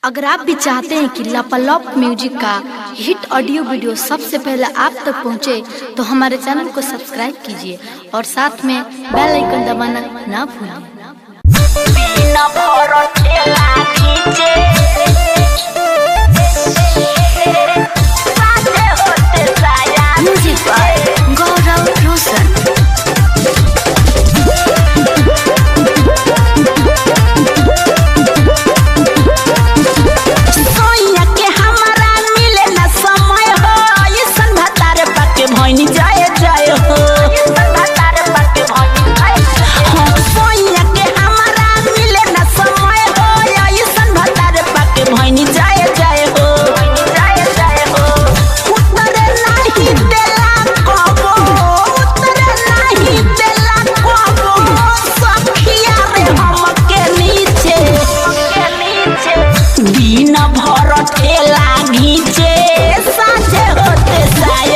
अगर आप भी चाहते हैं कि लापालॉप म्यूजिक का हिट ऑडियो वीडियो सबसे पहले आप तक पहुंचे, तो हमारे चैनल को सब्सक्राइब कीजिए और साथ में बेल आइकन दबाना ना भूलें। म्यूजिक बाय गौरव रोशन। दिन भर ठेला घीचे साझे होते साया